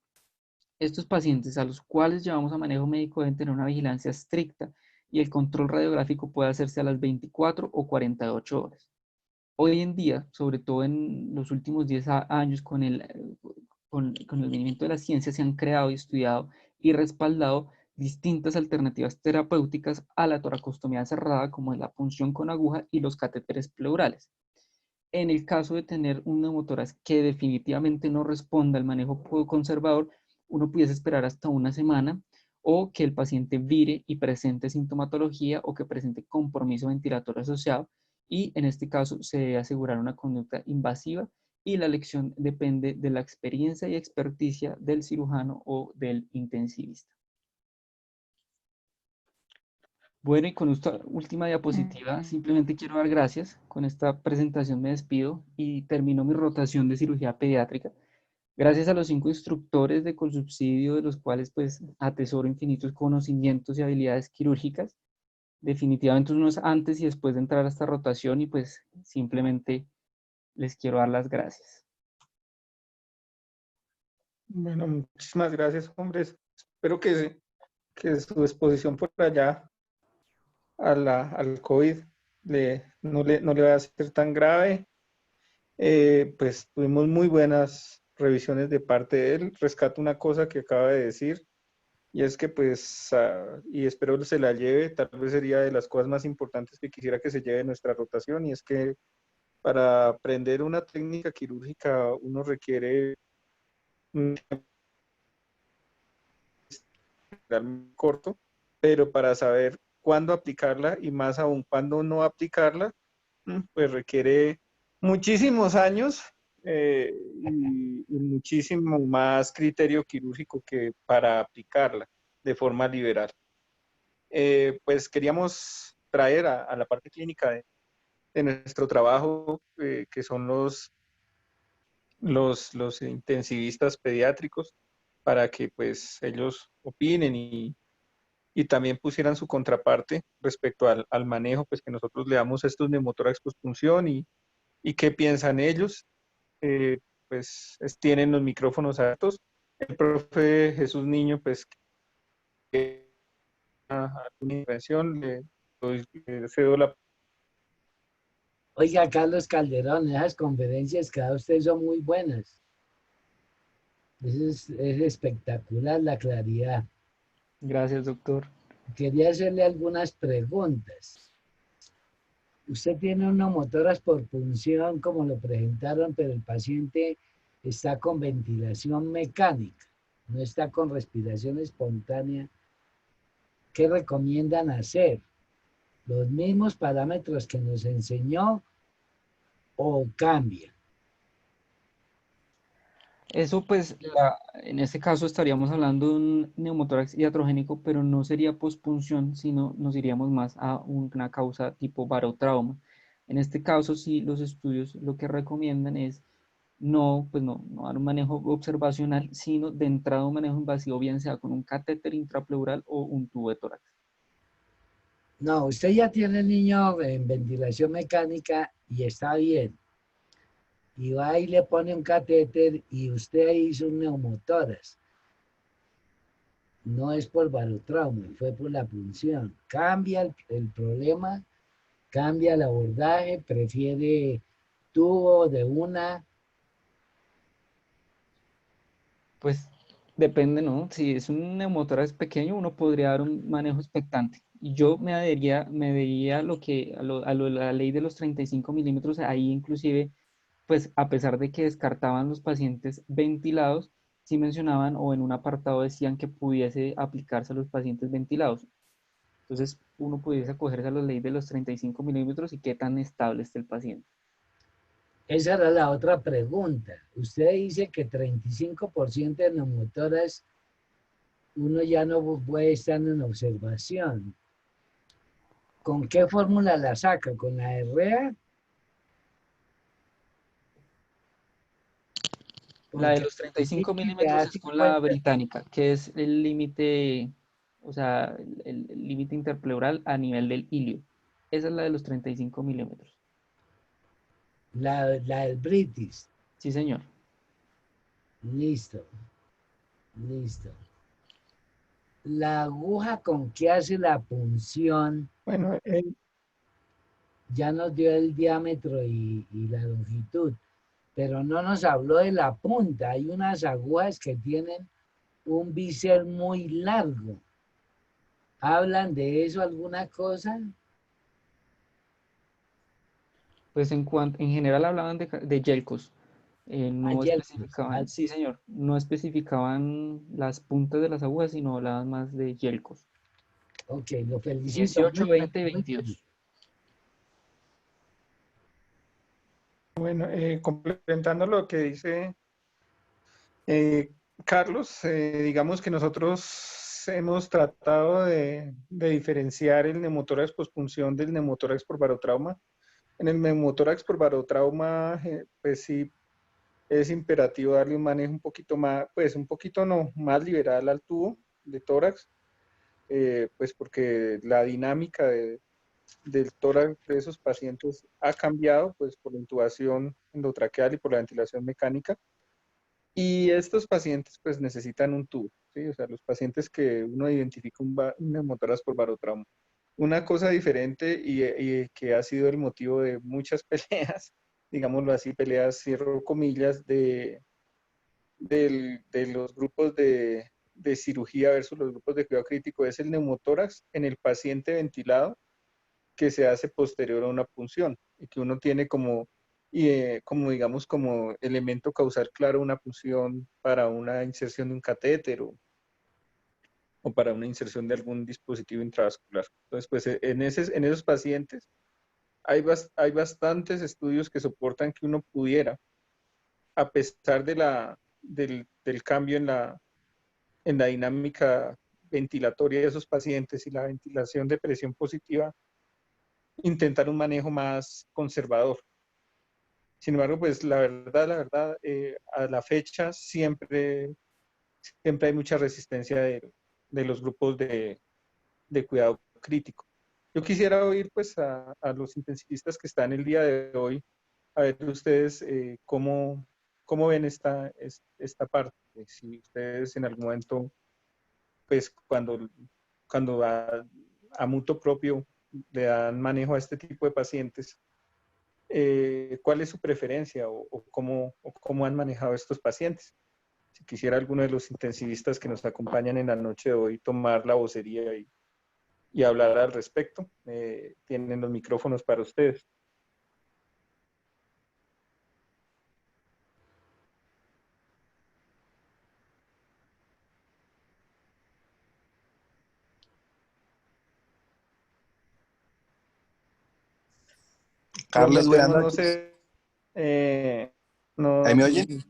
Estos pacientes a los cuales llevamos a manejo médico deben tener una vigilancia estricta y el control radiográfico puede hacerse a las 24 o 48 horas. Hoy en día, sobre todo en los últimos 10 años, con el venimiento de la ciencia, se han creado y estudiado y respaldado distintas alternativas terapéuticas a la toracostomía cerrada, como es la punción con aguja y los catéteres pleurales. En el caso de tener un neumotórax que definitivamente no responda al manejo conservador, uno pudiese esperar hasta una semana o que el paciente vire y presente sintomatología o que presente compromiso ventilatorio asociado y en este caso se debe asegurar una conducta invasiva y la elección depende de la experiencia y experticia del cirujano o del intensivista. Bueno, y con esta última diapositiva simplemente quiero dar gracias. Con esta presentación me despido y termino mi rotación de cirugía pediátrica. Gracias a los 5 instructores de Colsubsidio, de los cuales pues atesoro infinitos conocimientos y habilidades quirúrgicas. Definitivamente unos antes y después de entrar a esta rotación y pues simplemente les quiero dar las gracias. Bueno, muchísimas gracias, hombres. Espero que su exposición por allá al COVID no le vaya a ser tan grave. Pues tuvimos muy buenas revisiones de parte de él. Rescato una cosa que acaba de decir, y es que pues, y espero se la lleve, tal vez sería de las cosas más importantes que quisiera que se lleve nuestra rotación, y es que para aprender una técnica quirúrgica uno requiere un tiempo corto, pero para saber cuándo aplicarla y más aún cuándo no aplicarla, pues requiere muchísimos años y muchísimo más criterio quirúrgico que para aplicarla de forma liberal. Pues queríamos traer a la parte clínica de nuestro trabajo, que son los intensivistas pediátricos, para que pues ellos opinen y también pusieran su contraparte respecto al manejo pues que nosotros le damos a estos neumotórax pospunción y qué piensan ellos. Eh, pues tienen los micrófonos abiertos. El profe Jesús Niño, pues, que alguna intervención, le cedo la. Oiga, Carlos Calderón, esas conferencias que da usted son muy buenas. Es espectacular la claridad. Gracias, doctor. Quería hacerle algunas preguntas. Usted tiene un neumotórax por punción, como lo presentaron, pero el paciente está con ventilación mecánica, no está con respiración espontánea. ¿Qué recomiendan hacer? ¿Los mismos parámetros que nos enseñó o cambia? Eso pues, en este caso estaríamos hablando de un neumotórax iatrogénico, pero no sería pospunción, sino nos iríamos más a una causa tipo barotrauma. En este caso, sí, los estudios lo que recomiendan es no dar un manejo observacional, sino de entrada un manejo invasivo, bien sea con un catéter intrapleural o un tubo de tórax. No, usted ya tiene el niño en ventilación mecánica y está bien. Y va y le pone un catéter y usted hizo un neumotórax. No es por barotrauma, fue por la punción. Cambia el problema, cambia el abordaje, prefiere tubo de una. Pues depende, ¿no? Si es un neumotórax pequeño, uno podría dar un manejo expectante. Y yo me adhería a la ley de los 35 milímetros, ahí inclusive, pues a pesar de que descartaban los pacientes ventilados, sí mencionaban o en un apartado decían que pudiese aplicarse a los pacientes ventilados. Entonces, uno pudiese acogerse a la ley de los 35 milímetros y qué tan estable está el paciente. Esa era la otra pregunta. Usted dice que 35% de neumotórax uno ya no puede estar en observación. ¿Con qué fórmula la saca? ¿Con la herrea? La de Porque los el 35 límite milímetros a es con la 50. británica, que es el límite, o sea, el límite interpleural a nivel del ilio. Esa es la de los 35 milímetros. La del British. Sí, señor. Listo, listo. La aguja con que hace la punción Bueno, ya nos dio el diámetro y la longitud, pero no nos habló de la punta. Hay unas agujas que tienen un bisel muy largo. ¿Hablan de eso alguna cosa? Pues en general hablaban de yelcos. No Ayer, especificaban, sí, señor, no especificaban las puntas de las agujas, sino hablaban más de yelcos. ok, lo felicito. 18, Muy bien, 20 y muy bien. 22. bueno, complementando lo que dice Carlos, digamos que nosotros hemos tratado de diferenciar el neumotórax pospunción del neumotórax por barotrauma. En el neumotórax por barotrauma, pues sí, es imperativo darle un manejo un poquito más, pues un poquito no, más liberal al tubo de tórax, pues porque la dinámica del tórax de esos pacientes ha cambiado, pues por la intubación endotraqueal y por la ventilación mecánica. Y estos pacientes pues necesitan un tubo, ¿sí? O sea, los pacientes que uno identifica un neumotórax por barotrauma. Una cosa diferente y que ha sido el motivo de muchas peleas, digámoslo así, peleas, cierro comillas, de los grupos de cirugía versus los grupos de cuidado crítico, es el neumotórax en el paciente ventilado que se hace posterior a una punción y que uno tiene como digamos, como elemento causal claro una punción para una inserción de un catéter o para una inserción de algún dispositivo intravascular. Entonces, pues en esos pacientes hay bastantes estudios que soportan que uno pudiera, a pesar del cambio en la dinámica ventilatoria de esos pacientes y la ventilación de presión positiva, intentar un manejo más conservador. Sin embargo, pues la verdad, a la fecha siempre hay mucha resistencia de los grupos de cuidado crítico. Yo quisiera oír pues a los intensivistas que están el día de hoy, a ver ustedes cómo ven esta parte. Si ustedes en algún momento, pues cuando a mutuo propio le dan manejo a este tipo de pacientes, ¿cuál es su preferencia o cómo han manejado estos pacientes? Si quisiera alguno de los intensivistas que nos acompañan en la noche de hoy tomar la vocería y hablar al respecto, tienen los micrófonos para ustedes. Carlos, buenas Prometemos, no noches. sé, ¿Ahí no, me oyen?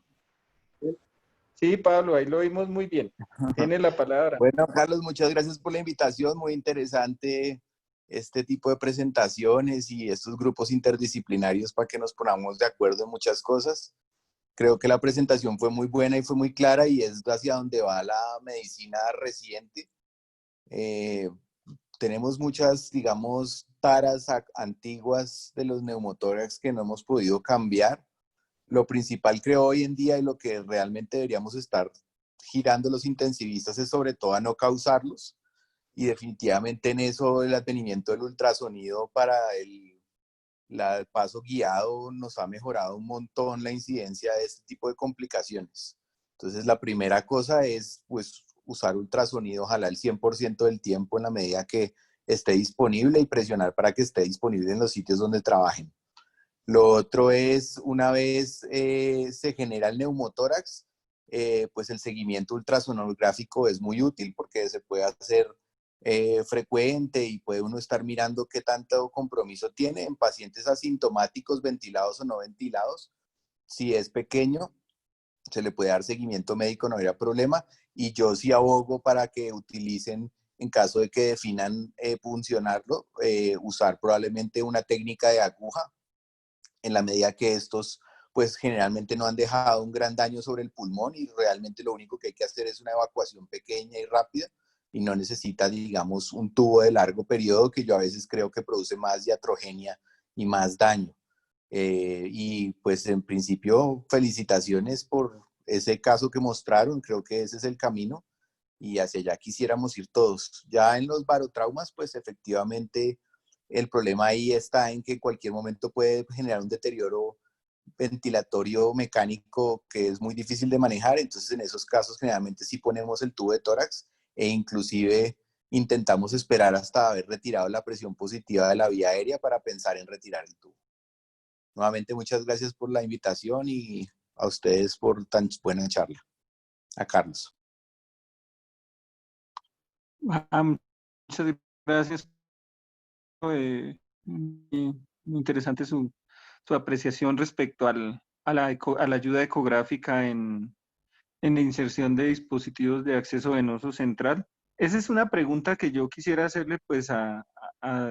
sí, Pablo, ahí lo oímos muy bien. Tiene la palabra. Bueno, Carlos, muchas gracias por la invitación. Muy interesante este tipo de presentaciones y estos grupos interdisciplinarios para que nos pongamos de acuerdo en muchas cosas. Creo que la presentación fue muy buena y fue muy clara y es hacia donde va la medicina reciente. Tenemos muchas, digamos, taras antiguas de los neumotórax que no hemos podido cambiar. Lo principal creo hoy en día y lo que realmente deberíamos estar girando los intensivistas es sobre todo a no causarlos, y definitivamente en eso el advenimiento del ultrasonido para el paso guiado nos ha mejorado un montón la incidencia de este tipo de complicaciones. Entonces la primera cosa es pues usar ultrasonido, ojalá el 100% del tiempo en la medida que esté disponible, y presionar para que esté disponible en los sitios donde trabajen. Lo otro es, una vez se genera el neumotórax, pues el seguimiento ultrasonográfico es muy útil porque se puede hacer frecuente y puede uno estar mirando qué tanto compromiso tiene en pacientes asintomáticos, ventilados o no ventilados. Si es pequeño, se le puede dar seguimiento médico, no habría problema. Y yo sí abogo para que utilicen, en caso de que definan puncionarlo, usar probablemente una técnica de aguja, en la medida que estos pues generalmente no han dejado un gran daño sobre el pulmón y realmente lo único que hay que hacer es una evacuación pequeña y rápida y no necesita, digamos, un tubo de largo periodo, que yo a veces creo que produce más iatrogenia y más daño. Y pues en principio felicitaciones por ese caso que mostraron, creo que ese es el camino y hacia allá quisiéramos ir todos. Ya en los barotraumas, pues efectivamente el problema ahí está en que en cualquier momento puede generar un deterioro ventilatorio mecánico que es muy difícil de manejar. Entonces en esos casos generalmente sí ponemos el tubo de tórax e inclusive intentamos esperar hasta haber retirado la presión positiva de la vía aérea para pensar en retirar el tubo. Nuevamente muchas gracias por la invitación y a ustedes por tan buena charla. A Carlos. Muchas gracias. Muy interesante su apreciación respecto a la ayuda ecográfica en la inserción de dispositivos de acceso venoso central. Esa es una pregunta que yo quisiera hacerle pues a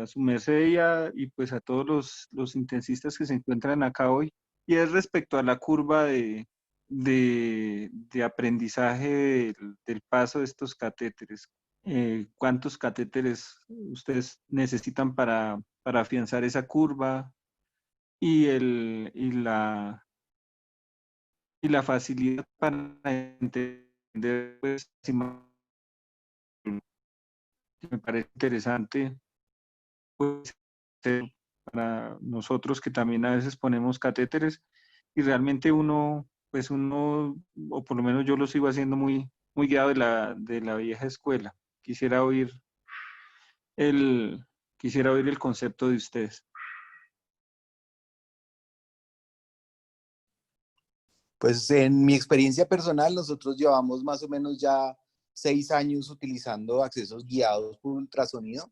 su merced y pues a todos los intensistas que se encuentran acá hoy, y es respecto a la curva de aprendizaje del paso de estos catéteres. ¿Cuántos catéteres ustedes necesitan para afianzar esa curva? Y la facilidad para entender, pues, me parece interesante, pues, para nosotros que también a veces ponemos catéteres y realmente pues uno, o por lo menos yo lo sigo haciendo muy guiado de la vieja escuela. Quisiera oír el concepto de ustedes. Pues en mi experiencia personal, nosotros llevamos más o menos ya 6 años utilizando accesos guiados por ultrasonido.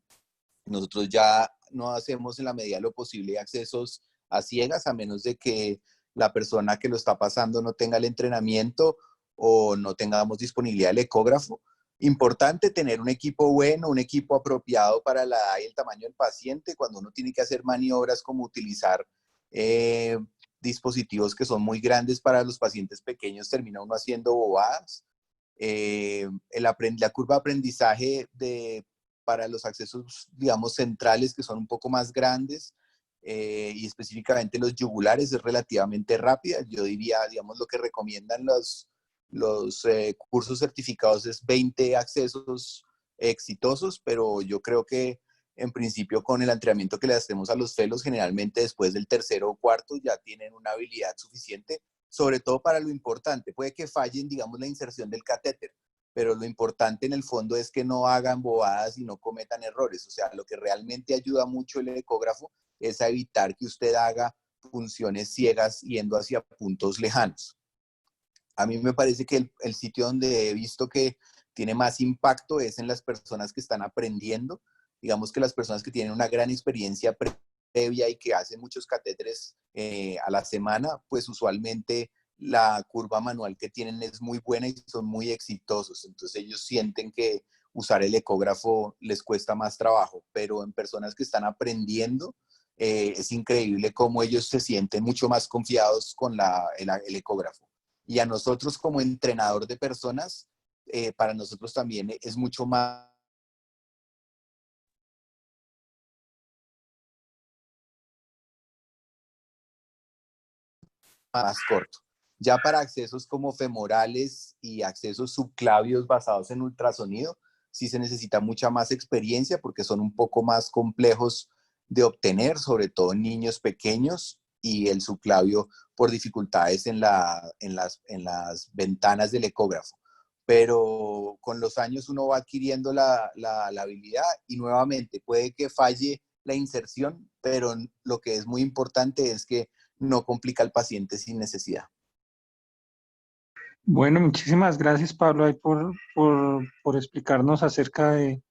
Nosotros ya no hacemos en la medida de lo posible accesos a ciegas, a menos de que la persona que lo está pasando no tenga el entrenamiento o no tengamos disponibilidad del ecógrafo. Importante tener un equipo bueno, un equipo apropiado para la edad y el tamaño del paciente. Cuando uno tiene que hacer maniobras como utilizar dispositivos que son muy grandes para los pacientes pequeños, termina uno haciendo bobadas. La curva de aprendizaje para los accesos, digamos, centrales, que son un poco más grandes, y específicamente los yugulares, es relativamente rápida. Yo diría, digamos, lo que recomiendan los cursos certificados es 20 accesos exitosos, pero yo creo que en principio con el entrenamiento que le hacemos a los fellows, generalmente después del tercero o cuarto ya tienen una habilidad suficiente, sobre todo para lo importante. Puede que fallen, digamos, la inserción del catéter, pero lo importante en el fondo es que no hagan bobadas y no cometan errores. O sea, lo que realmente ayuda mucho el ecógrafo es a evitar que usted haga funciones ciegas yendo hacia puntos lejanos. A mí me parece que el sitio donde he visto que tiene más impacto es en las personas que están aprendiendo. Digamos que las personas que tienen una gran experiencia previa y que hacen muchos catéteres a la semana, pues usualmente la curva manual que tienen es muy buena y son muy exitosos. Entonces ellos sienten que usar el ecógrafo les cuesta más trabajo, pero en personas que están aprendiendo, es increíble cómo ellos se sienten mucho más confiados con el ecógrafo. Y a nosotros como entrenador de personas, para nosotros también es mucho más corto. Ya para accesos como femorales y accesos subclavios basados en ultrasonido, sí se necesita mucha más experiencia porque son un poco más complejos de obtener, sobre todo en niños pequeños, y el subclavio por dificultades en las ventanas del ecógrafo. Pero con los años uno va adquiriendo la habilidad y nuevamente puede que falle la inserción, pero lo que es muy importante es que no complica al paciente sin necesidad. Bueno, muchísimas gracias, Pablo, ahí por explicarnos acerca de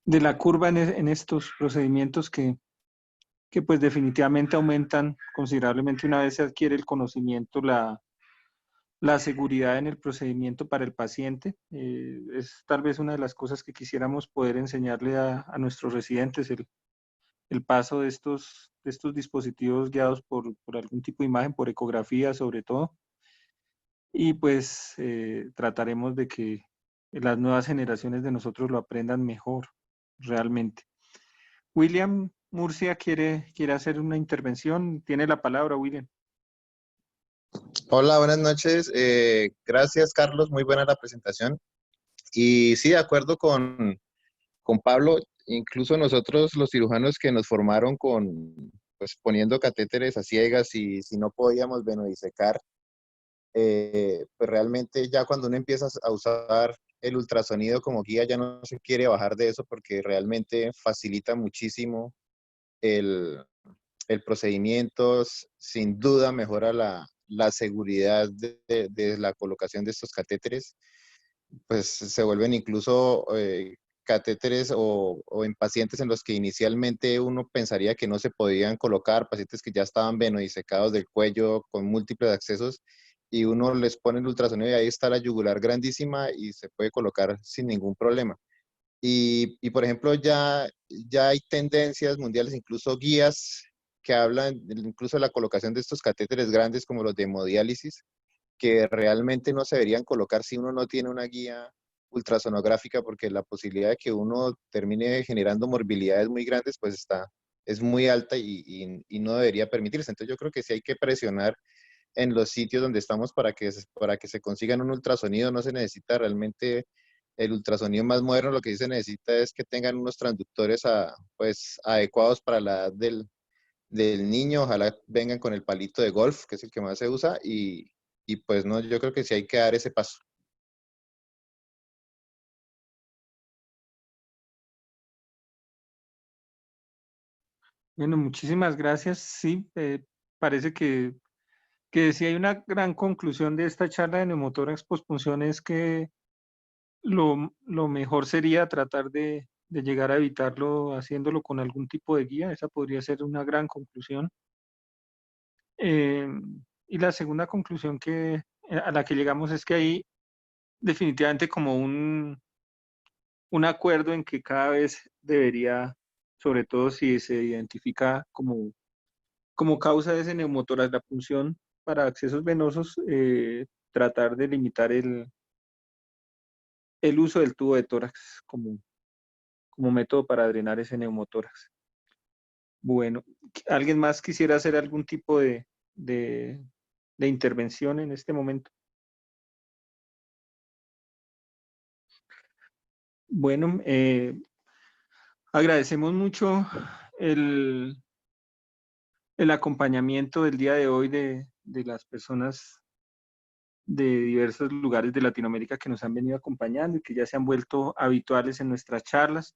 la curva en estos procedimientos que pues definitivamente aumentan considerablemente una vez se adquiere el conocimiento, la seguridad en el procedimiento para el paciente. Es tal vez una de las cosas que quisiéramos poder enseñarle a nuestros residentes, el paso de estos dispositivos guiados por algún tipo de imagen, por ecografía sobre todo. Y pues trataremos de que las nuevas generaciones de nosotros lo aprendan mejor, realmente. William Murcia quiere hacer una intervención. Tiene la palabra, William. Hola, buenas noches. Gracias, Carlos. Muy buena la presentación. Y sí, de acuerdo con Pablo, incluso nosotros los cirujanos que nos formaron pues poniendo catéteres a ciegas y si no podíamos venodisecar, pues realmente ya cuando uno empieza a usar el ultrasonido como guía ya no se quiere bajar de eso porque realmente facilita muchísimo el procedimiento, sin duda mejora la seguridad de la colocación de estos catéteres, pues se vuelven incluso catéteres o en pacientes en los que inicialmente uno pensaría que no se podían colocar, pacientes que ya estaban venodisecados del cuello con múltiples accesos, y uno les pone el ultrasonido y ahí está la yugular grandísima y se puede colocar sin ningún problema. Y por ejemplo, ya hay tendencias mundiales, incluso guías que hablan incluso de la colocación de estos catéteres grandes como los de hemodiálisis, que realmente no se deberían colocar si uno no tiene una guía ultrasonográfica, porque la posibilidad de que uno termine generando morbilidades muy grandes, pues es muy alta y no debería permitirse. Entonces yo creo que sí hay que presionar en los sitios donde estamos para que se consigan un ultrasonido. No se necesita realmente el ultrasonido más moderno, lo que sí se necesita es que tengan unos transductores pues, adecuados para la edad del niño. Ojalá vengan con el palito de golf, que es el que más se usa, y pues no, yo creo que sí hay que dar ese paso. Bueno, muchísimas gracias. Sí, parece que sí hay una gran conclusión de esta charla de neumotórax pospunción es que lo mejor sería tratar de llegar a evitarlo haciéndolo con algún tipo de guía. Esa podría ser una gran conclusión. Y la segunda conclusión a la que llegamos es que hay definitivamente como un acuerdo en que cada vez debería, sobre todo si se identifica como causa de ese neumotórax, la punción para accesos venosos, tratar de limitar el uso del tubo de tórax como método para drenar ese neumotórax. Bueno, ¿alguien más quisiera hacer algún tipo de intervención en este momento? Bueno, agradecemos mucho el, el acompañamiento del día de hoy de las personas de diversos lugares de Latinoamérica que nos han venido acompañando y que ya se han vuelto habituales en nuestras charlas.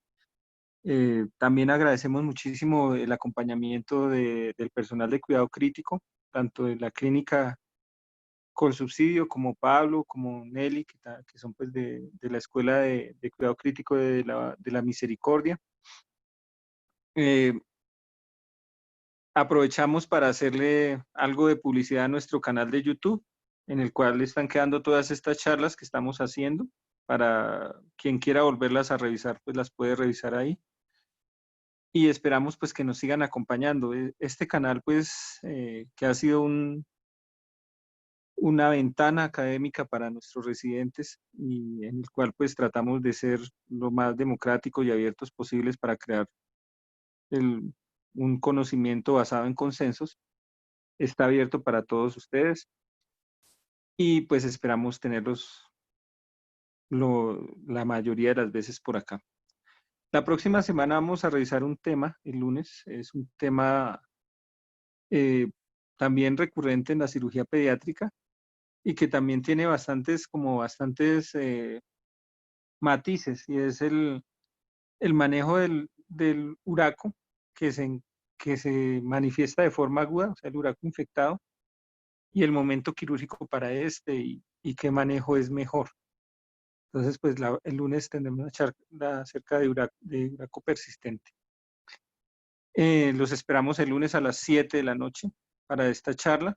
También agradecemos muchísimo el acompañamiento del personal de cuidado crítico, tanto de la clínica con subsidio como Pablo, como Nelly, que son pues de la Escuela de Cuidado Crítico de la Misericordia. Aprovechamos para hacerle algo de publicidad a nuestro canal de YouTube, en el cual están quedando todas estas charlas que estamos haciendo. Para quien quiera volverlas a revisar, pues las puede revisar ahí. Y esperamos pues que nos sigan acompañando. Este canal pues que ha sido una ventana académica para nuestros residentes y en el cual pues tratamos de ser lo más democráticos y abiertos posibles para crear un conocimiento basado en consensos. Está abierto para todos ustedes y pues esperamos tenerlos la mayoría de las veces por acá. La próxima semana vamos a revisar un tema, el lunes, es un tema también recurrente en la cirugía pediátrica y que también tiene bastantes matices, y es el manejo del uraco que se manifiesta de forma aguda, o sea, el uraco infectado, y el momento quirúrgico para este y qué manejo es mejor. Entonces, pues el lunes tendremos una charla acerca de uraco persistente. Los esperamos el lunes a las 7 de la noche para esta charla.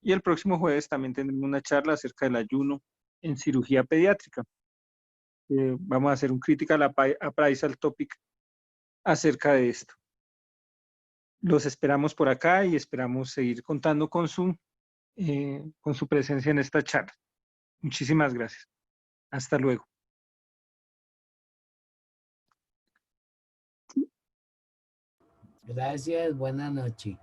Y el próximo jueves también tendremos una charla acerca del ayuno en cirugía pediátrica. Vamos a hacer un critical appraisal topic acerca de esto. Los esperamos por acá y esperamos seguir contando con su presencia en esta charla. Muchísimas gracias. Hasta luego. Gracias, buenas noches.